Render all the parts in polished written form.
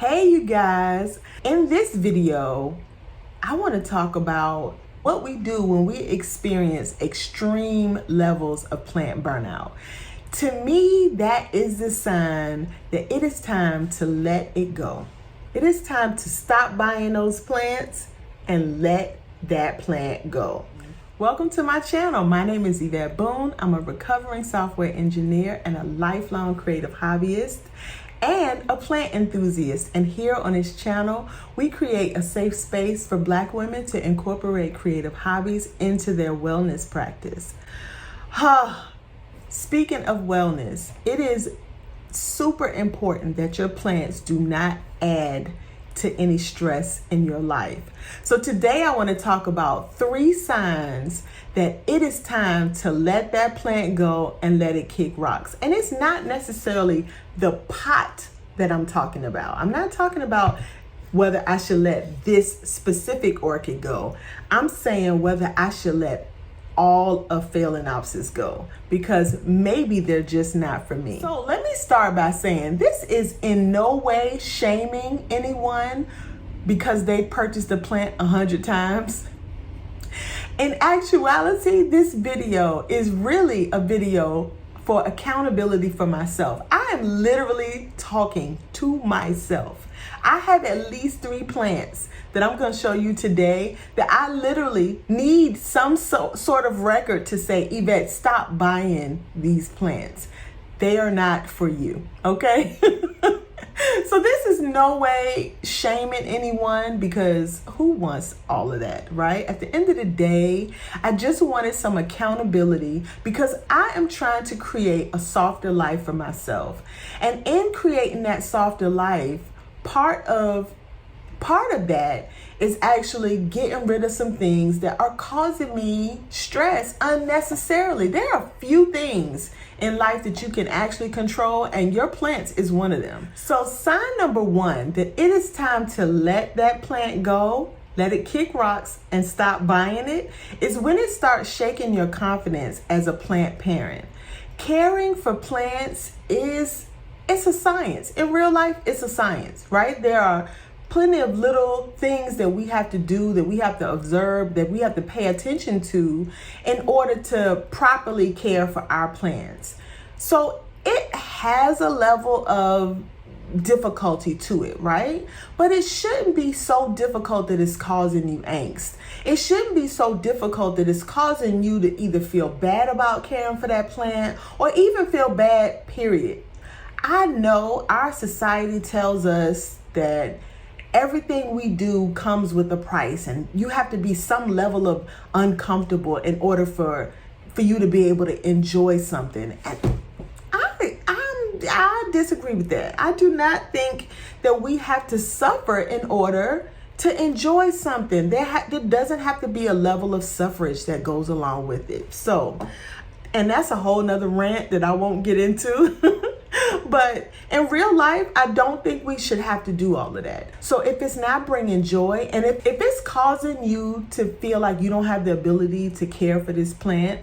Hey you guys, in this video, I want to talk about what we do when we experience extreme levels of plant burnout. To me, that is the sign that it is time to let it go. It is time to stop buying those plants and let that plant go. Welcome to my channel. My name is Yvette Boone. I'm a recovering software engineer and a lifelong creative hobbyist and a plant enthusiast. And here on this channel, we create a safe space for Black women to incorporate creative hobbies into their wellness practice. Speaking of wellness, it is super important that your plants do not add to any stress in your life. So today I want to talk about 3 signs that it is time to let that plant go and let it kick rocks. And it's not necessarily the pot that I'm talking about. I'm not talking about whether I should let this specific orchid go. I'm saying whether I should let all of Phalaenopsis go, because maybe they're just not for me. So let me start by saying this is in no way shaming anyone because they purchased a plant 100 times. In actuality, this video is really a video for accountability for myself. I am literally talking to myself. I have at least 3 plants that I'm going to show you today that I literally need some sort of record to say, Yvette, stop buying these plants. They are not for you, okay? So this is no way shaming anyone, because who wants all of that, right? At the end of the day, I just wanted some accountability because I am trying to create a softer life for myself. And in creating that softer life, part of that is actually getting rid of some things that are causing me stress unnecessarily. There are a few things in life that you can actually control, and your plants is one of them. So sign number 1 that it is time to let that plant go, let it kick rocks and stop buying it, is when it starts shaking your confidence as a plant parent. Caring for plants it's a science. In real life, it's a science, right? There are plenty of little things that we have to do, that we have to observe, that we have to pay attention to in order to properly care for our plants. So it has a level of difficulty to it, right? But it shouldn't be so difficult that it's causing you angst. It shouldn't be so difficult that it's causing you to either feel bad about caring for that plant or even feel bad, period. I know our society tells us that everything we do comes with a price, and you have to be some level of uncomfortable in order for you to be able to enjoy something. And I disagree with that. I do not think that we have to suffer in order to enjoy something. There doesn't have to be a level of suffrage that goes along with it. So, and that's a whole nother rant that I won't get into. But in real life, I don't think we should have to do all of that. So if it's not bringing joy, and if it's causing you to feel like you don't have the ability to care for this plant,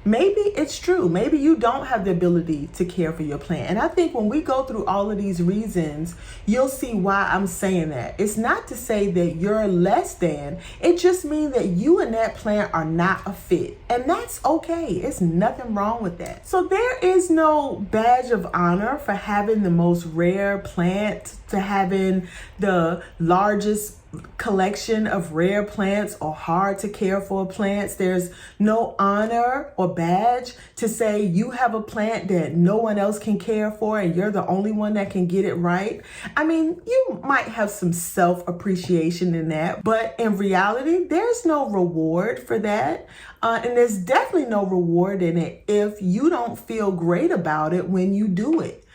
maybe it's true. Maybe you don't have the ability to care for your plant. And I think when we go through all of these reasons, you'll see why I'm saying that. It's not to say that you're less than. It just means that you and that plant are not a fit. And that's okay. It's nothing wrong with that. So there is no badge of honor for having the most rare plant, to having the largest collection of rare plants or hard to care for plants. There's no honor or badge to say you have a plant that no one else can care for and you're the only one that can get it right. I mean, you might have some self-appreciation in that, but in reality, there's no reward for that. And there's definitely no reward in it if you don't feel great about it when you do it.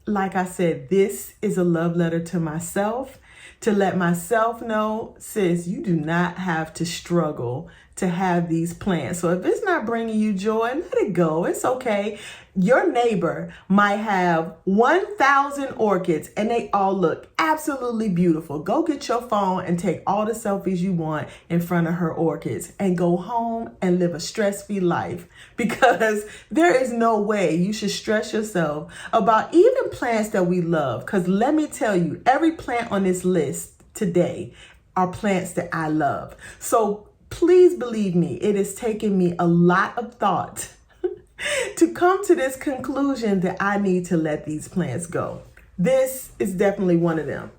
Like I said, this is a love letter to myself, to let myself know, sis, you do not have to struggle to have these plants. So if it's not bringing you joy, let it go. It's okay. Your neighbor might have 1,000 orchids and they all look absolutely beautiful. Go get your phone and take all the selfies you want in front of her orchids and go home and live a stress-free life, because there is no way you should stress yourself about even plants that we love. Because let me tell you, every plant on this list today are plants that I love. So please believe me, it has taken me a lot of thought to come to this conclusion that I need to let these plants go. This is definitely one of them.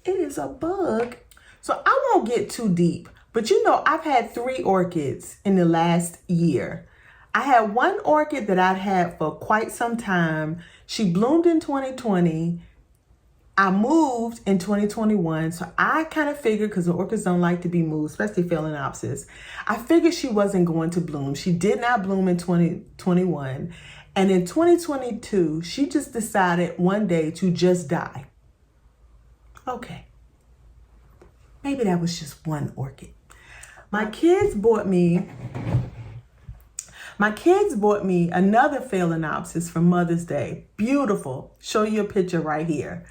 It is a bug. So I won't get too deep, but I've had 3 orchids in the last year. I had one orchid that I'd had for quite some time. She bloomed in 2020. I moved in 2021, so I kind of figured, because the orchids don't like to be moved, especially Phalaenopsis, I figured she wasn't going to bloom. She did not bloom in 2021. And in 2022, she just decided one day to just die. Okay. Maybe that was just one orchid. My kids bought me another Phalaenopsis for Mother's Day. Beautiful. Show you a picture right here.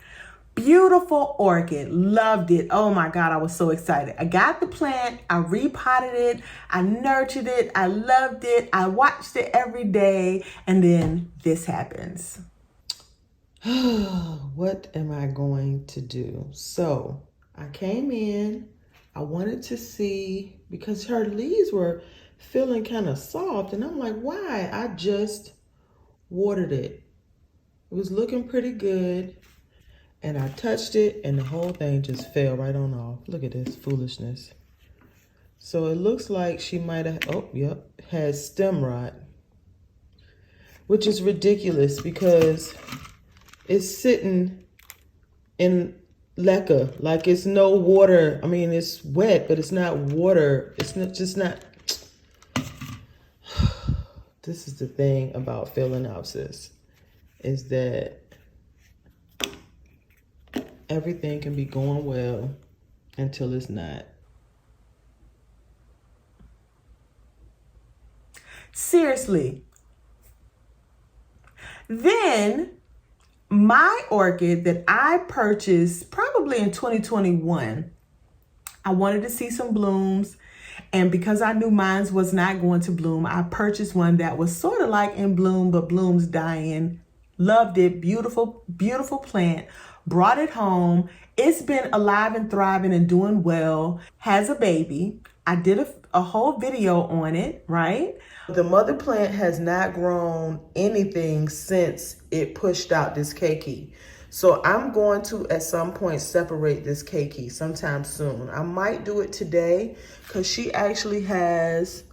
Beautiful orchid. Loved it. Oh my God, I was so excited. I got the plant. I repotted it. I nurtured it. I loved it. I watched it every day. And then this happens. What am I going to do? So I came in. I wanted to see, because her leaves were feeling kind of soft. And I'm like, why? I just watered it. It was looking pretty good. And I touched it and the whole thing just fell right on off. Look at this foolishness. So it looks like she might have, has stem rot, which is ridiculous because it's sitting in leca, like it's no water. I mean, it's wet, but it's not water. It's not just not. This is the thing about Phalaenopsis, is that everything can be going well until it's not. Seriously. Then my orchid that I purchased probably in 2021, I wanted to see some blooms. And because I knew mine was not going to bloom, I purchased one that was sort of like in bloom, but bloom's dying. Loved it. Beautiful, beautiful plant. Brought it home. It's been alive and thriving and doing well. Has a baby. I did a whole video on it, right? The mother plant has not grown anything since it pushed out this keiki. So I'm going to, at some point, separate this keiki sometime soon. I might do it today because she actually has,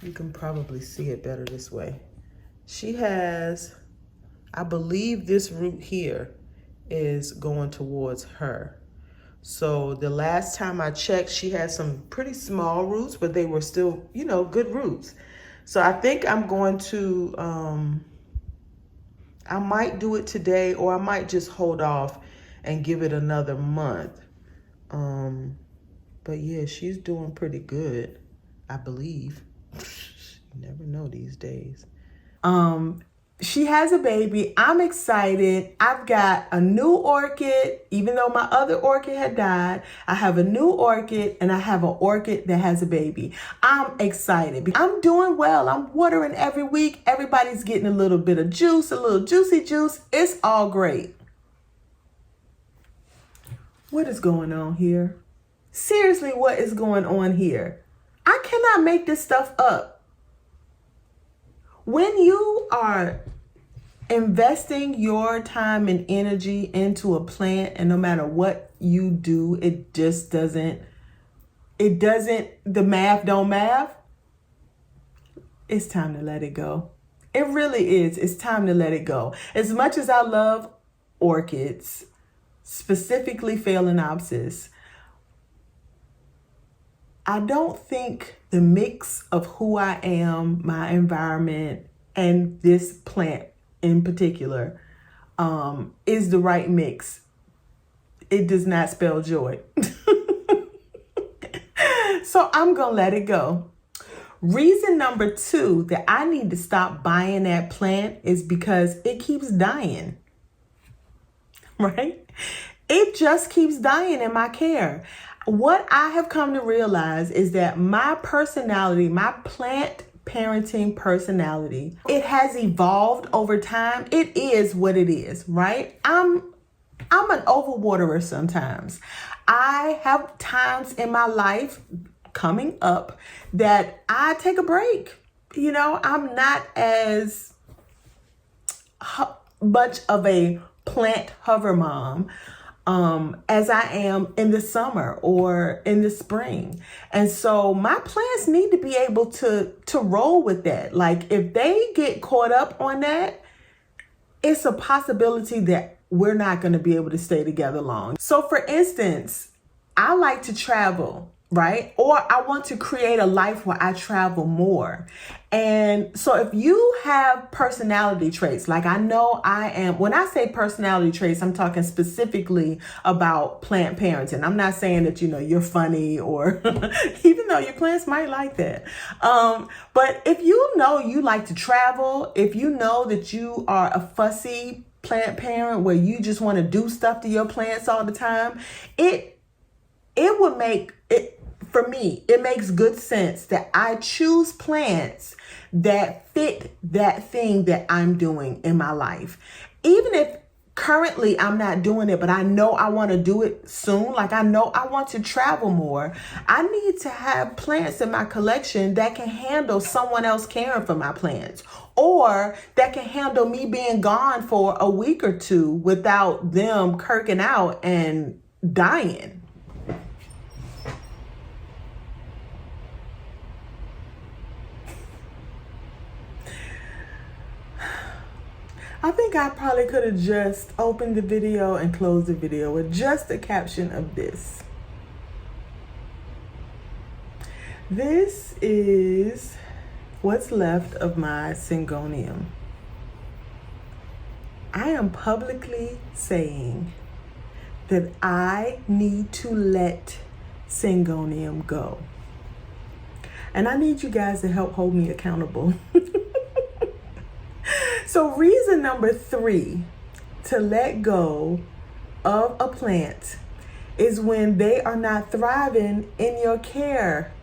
you can probably see it better this way. She has, I believe this root here is going towards her. So the last time I checked, she had some pretty small roots, but they were still, good roots. So I think I'm going to, I might do it today, or I might just hold off and give it another month. But yeah, she's doing pretty good, I believe. You never know these days. She has a baby. I'm excited. I've got a new orchid, even though my other orchid had died. I have a new orchid and I have an orchid that has a baby. I'm excited. I'm doing well. I'm watering every week. Everybody's getting a little bit of juice, a little juicy juice. It's all great. What is going on here? Seriously, what is going on here? I cannot make this stuff up. When you are investing your time and energy into a plant, and no matter what you do, it just doesn't, the math don't math, it's time to let it go. It really is. It's time to let it go. As much as I love orchids, specifically Phalaenopsis, I don't think the mix of who I am, my environment, and this plant in particular is the right mix. It does not spell joy. So I'm going to let it go. Reason number 2 that I need to stop buying that plant is because it keeps dying, right? It just keeps dying in my care. What I have come to realize is that my personality, my plant parenting personality, it has evolved over time. It is what it is, right? I'm an overwaterer sometimes. I have times in my life coming up that I take a break. You know, I'm not as much of a plant hover mom as I am in the summer or in the spring. And so my plants need to be able to roll with that. Like if they get caught up on that, it's a possibility that we're not going to be able to stay together long. So for instance, I like to travel, right? Or I want to create a life where I travel more. And so if you have personality traits, like I know I am, when I say personality traits, I'm talking specifically about plant parenting. I'm not saying that, you know, you're funny or even though your plants might like that. But if you know you like to travel, if you know that you are a fussy plant parent where you just want to do stuff to your plants all the time, it would make it, for me, it makes good sense that I choose plants that fit that thing that I'm doing in my life. Even if currently I'm not doing it, but I know I want to do it soon. Like I know I want to travel more. I need to have plants in my collection that can handle someone else caring for my plants, or that can handle me being gone for a week or two without them kirking out and dying. I think I probably could have just opened the video and closed the video with just the caption of this. This is what's left of my syngonium. I am publicly saying that I need to let syngonium go. And I need you guys to help hold me accountable. So reason number 3 to let go of a plant is when they are not thriving in your care.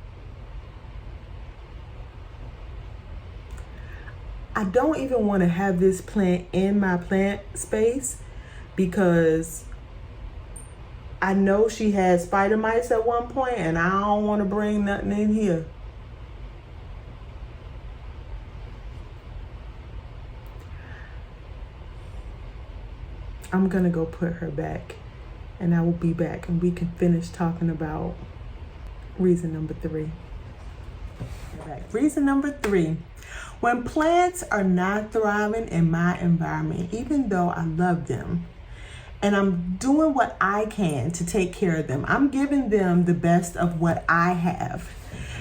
I don't even want to have this plant in my plant space because I know she had spider mites at one point and I don't want to bring nothing in here. I'm gonna go put her back and I will be back and we can finish talking about reason number 3. Reason number 3, when plants are not thriving in my environment, even though I love them and I'm doing what I can to take care of them, I'm giving them the best of what I have,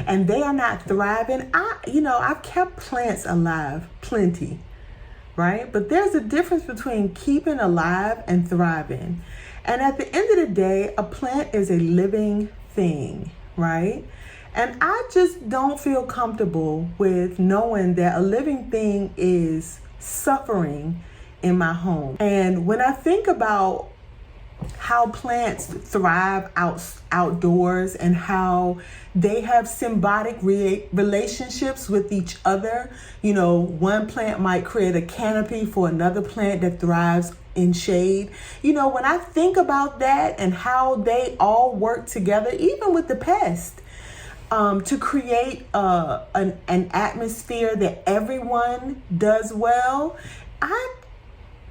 and they are not thriving, I've kept plants alive plenty. Right? But there's a difference between keeping alive and thriving. And at the end of the day, a plant is a living thing, right? And I just don't feel comfortable with knowing that a living thing is suffering in my home. And when I think about how plants thrive outdoors and how they have symbiotic relationships with each other. You know, one plant might create a canopy for another plant that thrives in shade. You know, when I think about that and how they all work together, even with the pest, to create an atmosphere that everyone does well, I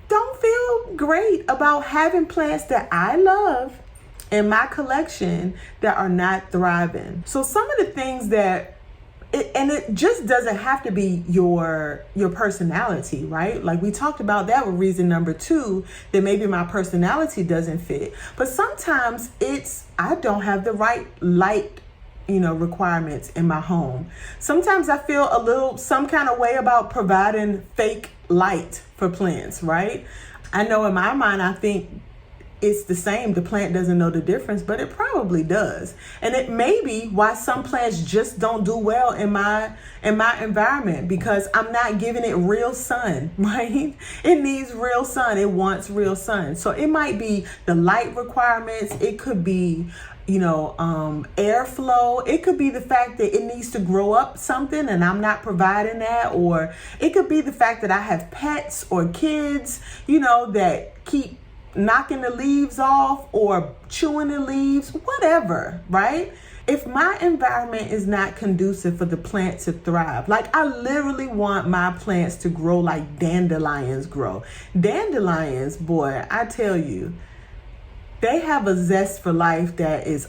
don't feel great about having plants that I love in my collection that are not thriving. So some of the things that, it just doesn't have to be your personality, right? Like we talked about that with reason number 2, that maybe my personality doesn't fit. But sometimes I don't have the right light requirements in my home. Sometimes I feel some kind of way about providing fake light for plants, right? I know in my mind, I think it's the same. The plant doesn't know the difference, but it probably does. And it may be why some plants just don't do well in my environment, because I'm not giving it real sun, right? It needs real sun. It wants real sun. So it might be the light requirements. It could be, airflow. It could be the fact that it needs to grow up something and I'm not providing that. Or it could be the fact that I have pets or kids, that keep knocking the leaves off or chewing the leaves, whatever, right? If my environment is not conducive for the plant to thrive, like I literally want my plants to grow like dandelions grow. Dandelions, boy, I tell you, they have a zest for life that is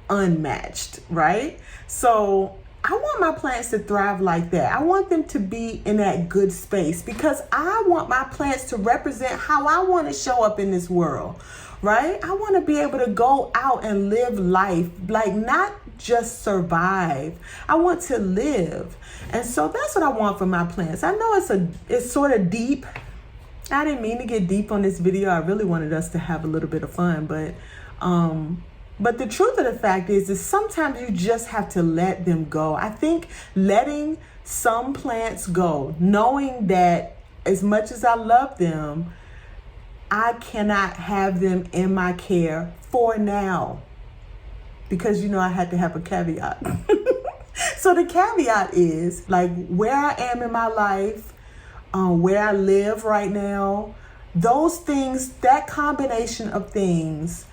unmatched, right? So I want my plants to thrive like that. I want them to be in that good space, because I want my plants to represent how I want to show up in this world, right? I want to be able to go out and live life, like not just survive. I want to live. And so that's what I want for my plants. I know it's sort of deep. I didn't mean to get deep on this video. I really wanted us to have a little bit of fun, but the truth of the fact is sometimes you just have to let them go. I think letting some plants go, knowing that as much as I love them, I cannot have them in my care for now, because I had to have a caveat. So the caveat is like where I am in my life, where I live right now, those things, that combination of things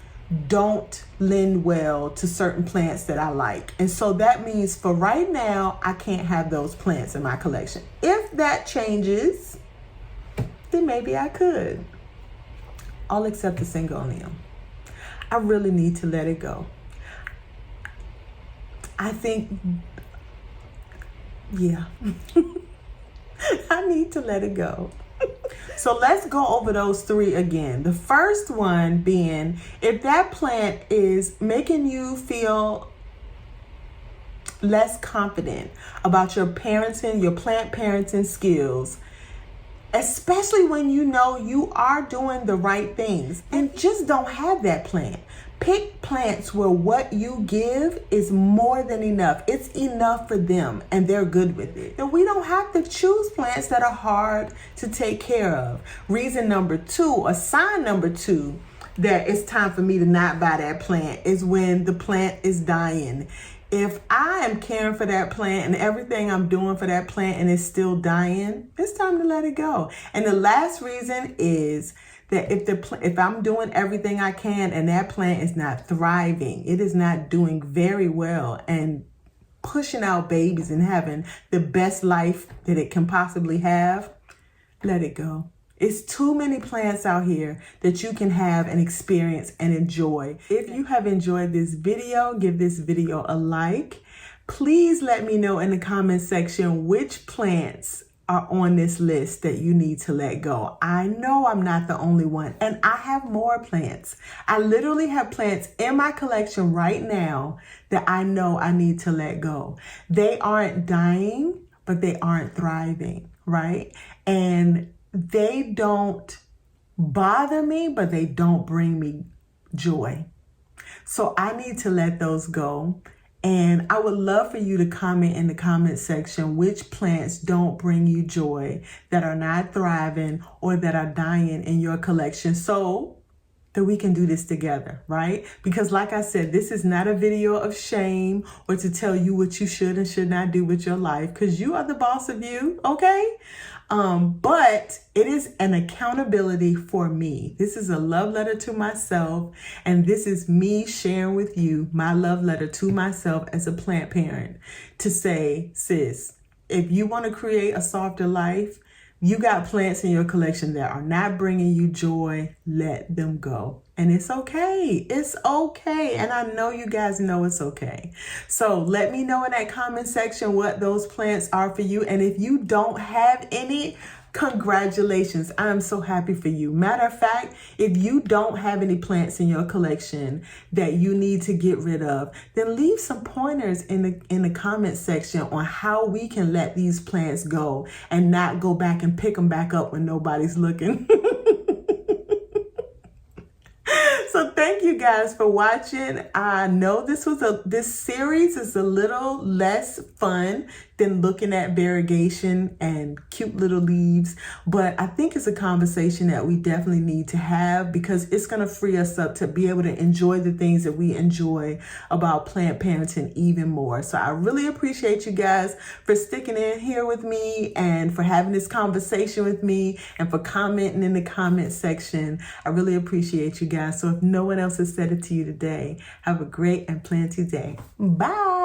don't lend well to certain plants that I like. And so that means for right now, I can't have those plants in my collection. If that changes, then maybe I could. All except the syngonium. I really need to let it go. I think, yeah. I need to let it go. So let's go over those three again. The first one being, if that plant is making you feel less confident about your parenting, your plant parenting skills, especially when you know you are doing the right things, and just don't have that plant. Pick plants where what you give is more than enough. It's enough for them and they're good with it. And we don't have to choose plants that are hard to take care of. Reason number two, or sign number two, that it's time for me to not buy that plant is when the plant is dying. If I am caring for that plant and everything I'm doing for that plant and it's still dying, it's time to let it go. And the last reason is that if I'm doing everything I can and that plant is not thriving, it is not doing very well and pushing out babies and having the best life that it can possibly have, let it go. It's too many plants out here that you can have and experience and enjoy. If you have enjoyed this video, give this video a like. Please let me know in the comment section which plants are on this list that you need to let go. I know I'm not the only one, and I have more plants. I literally have plants in my collection right now that I know I need to let go. They aren't dying, but they aren't thriving, right? And they don't bother me, but they don't bring me joy. So I need to let those go. And I would love for you to comment in the comment section which plants don't bring you joy, that are not thriving, or that are dying in your collection, so that we can do this together, right? Because like I said, this is not a video of shame or to tell you what you should and should not do with your life, because you are the boss of you, okay? But it is an accountability for me. This is a love letter to myself, and this is me sharing with you my love letter to myself as a plant parent to say, sis, if you want to create a softer life, you got plants in your collection that are not bringing you joy, let them go. And it's okay. It's okay. And I know you guys know it's okay. So let me know in that comment section what those plants are for you. And if you don't have any, congratulations. I'm so happy for you. Matter of fact, if you don't have any plants in your collection that you need to get rid of, then leave some pointers in the comment section on how we can let these plants go and not go back and pick them back up when nobody's looking. thank you guys for watching. I know this series is a little less fun than looking at variegation and cute little leaves, but I think it's a conversation that we definitely need to have because it's going to free us up to be able to enjoy the things that we enjoy about plant parenting even more. So I really appreciate you guys for sticking in here with me and for having this conversation with me and for commenting in the comment section. I really appreciate you guys. So if no one else has said it to you today, have a great and planty day. Bye.